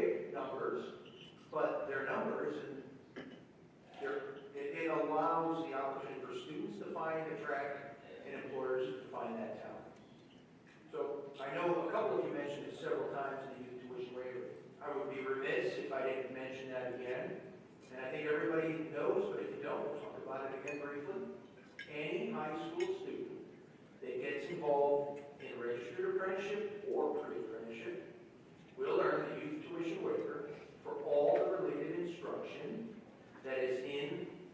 big numbers, but they're numbers, and it allows the opportunity for students to find a track and employers to find that talent. So I know a couple of you mentioned it several times in the youth tuition waiver. I would be remiss if I didn't mention that again. And I think everybody knows, but if you don't, we'll talk about it again briefly. Any high school student that gets involved in registered apprenticeship or pre-apprenticeship will earn the youth tuition waiver for all the related instruction that is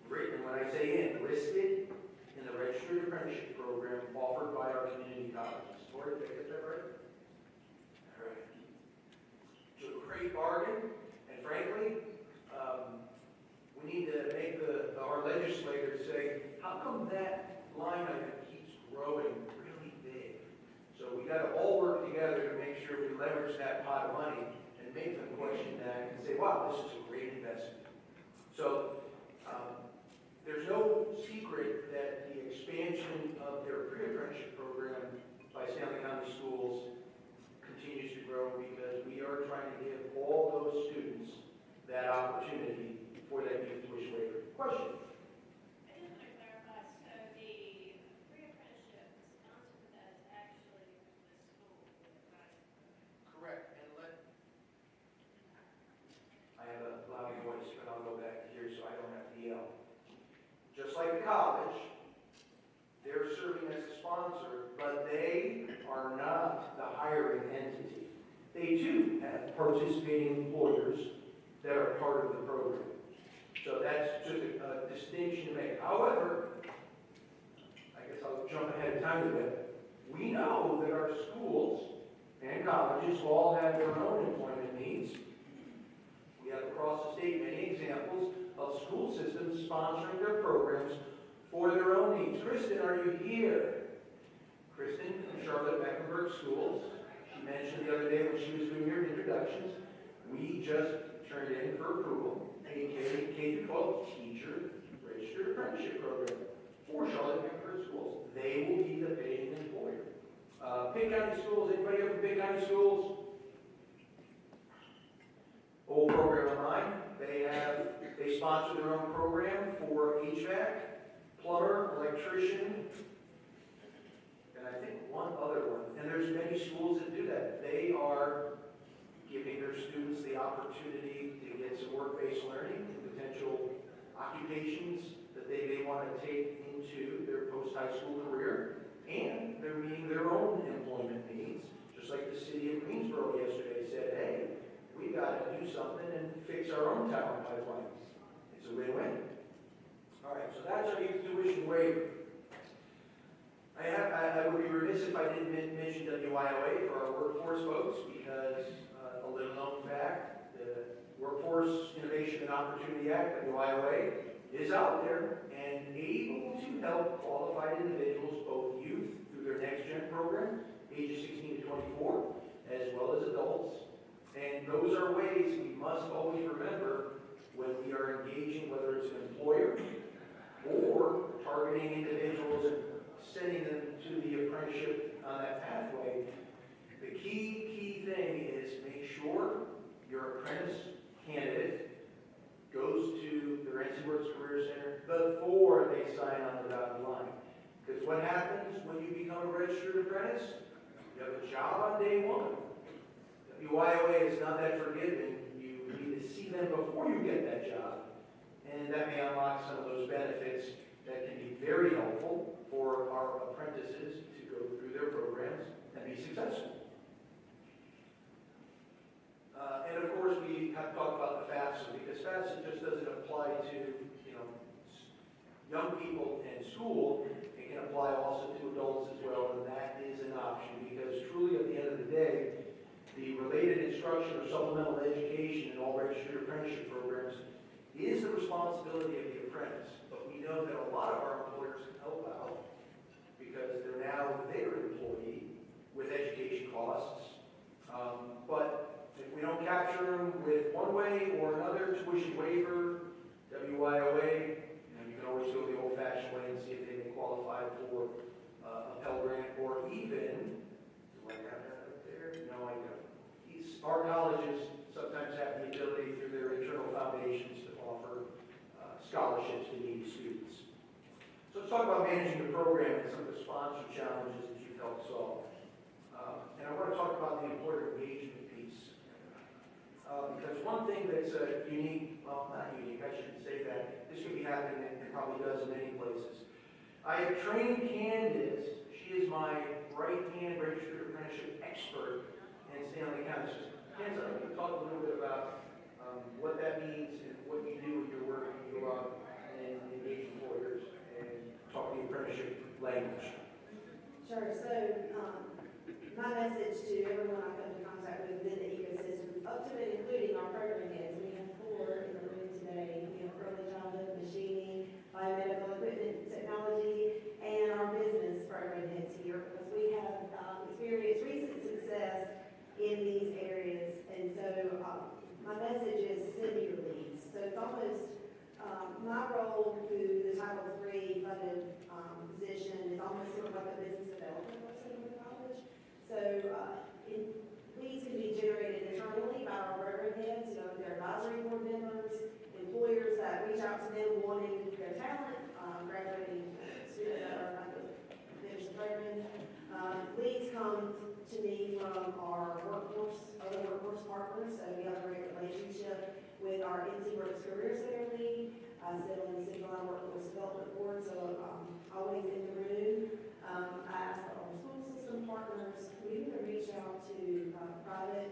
written, when I say listed in the registered apprenticeship program offered by our community colleges. Tori, did I get that right? All right. So a great bargain, and frankly, we need to make our legislators say, how come that line item keeps growing really big? So we got to all work together to make sure we leverage that pot of money and make them question that and say, wow, this is a great investment. So there's no secret that the expansion of their pre-apprenticeship program by Stanley County Schools continues to grow because we are trying to give all those students that opportunity for that youth tuition waiver. Question? I just want to clarify, so the pre-apprenticeship, the sponsor for that is actually the school, right? Correct. And I have a loud voice, but I'll go back to here so I don't have to yell. Just like the college, they're serving as a sponsor, but they are not the hiring entity. They too have participating employers that are part of the program. So that's just a distinction to make. However, I guess I'll jump ahead of time a bit. We know that our schools and colleges all have their own employment needs. We have across the state many examples of school systems sponsoring their programs for their own needs. Kristen, are you here? Kristen from Charlotte Mecklenburg Schools. She mentioned the other day when she was doing her introductions, we just turned in for approval a K-12 teacher registered apprenticeship program for Charlotte Mecklenburg Schools. They will be the paying employer. Pitt County Schools, anybody here from Pitt County Schools? Old program of mine. They sponsor their own program for HVAC, plumber, electrician, and I think one other one. And there's many schools that do that. They are giving their students the opportunity to get some work-based learning and potential occupations that they may want to take into their post-high school career. And they're meeting their own employment needs, just like the city of Greensboro yesterday said, hey, we got to do something and fix our own talent pipeline. It's a win-win. All right, so that's our youth tuition waiver. I would be remiss if I didn't mention WIOA for our workforce folks, because a little known fact, the Workforce Innovation and Opportunity Act, WIOA, is out there and able to help qualified individuals, both youth through their Next Gen program, ages 16 to 24, as well as adults. And those are ways we must always remember when we are engaging, whether it's an employer or targeting individuals and sending them to the apprenticeship on that pathway. The key thing is make sure your apprentice candidate goes to the NC Works Career Center before they sign on the dotted line. Because what happens when you become a registered apprentice? You have a job on day one. WIOA is not that forgiving. You need to see them before you get that job. And that may unlock some of those benefits that can be very helpful for our apprentices to go through their programs and be successful. And of course, we have to talk about the FAFSA, because FAFSA just doesn't apply to young people in school. It can apply also to adults as well, and that is an option, because truly at the end of the day, the related instruction or supplemental education in all registered apprenticeship programs is the responsibility of the apprentice. But we know that a lot of our employers can help out because they're now their employee with education costs. But if we don't capture them with one way or another, tuition waiver, WIOA, you can always go the old-fashioned way and see if they may qualify for a Pell Grant, or even, do I have that up there? No, I don't. Our colleges sometimes have scholarships to needy students. So let's talk about managing the program and some of the sponsor challenges that you've helped solve. And I want to talk about the employer engagement piece. Because one thing that's unique, well, not unique, I shouldn't say that. This could be happening, and it probably does in many places. I have trained Candace. She is my right-hand registered apprenticeship expert in Stanley County system. Candace, I'm going to talk a little bit about what that means and what you do when you're working, you go out and engage employers and talk the apprenticeship language. Sure. So my message to everyone I come into contact with within the ecosystem, up to and including our program heads, we have 4 in the room today. We have early childhood, machining, biomedical equipment technology, and our business program heads here because we have experienced recent success in these areas. And so my message is send me your leads. So it's almost my role through the Title III funded position is almost sort of like a business development person with college. So leads can be generated internally by our program heads, their advisory board members, employers that reach out to them wanting their talent, graduating students that are about to finish the program. Leads come to me from our other workforce partners, so we have a great relationship with our NC Works Career Center lead. I sit on the Central Line Workforce Development Board, so always in the room. I ask our school system partners, we can reach out to private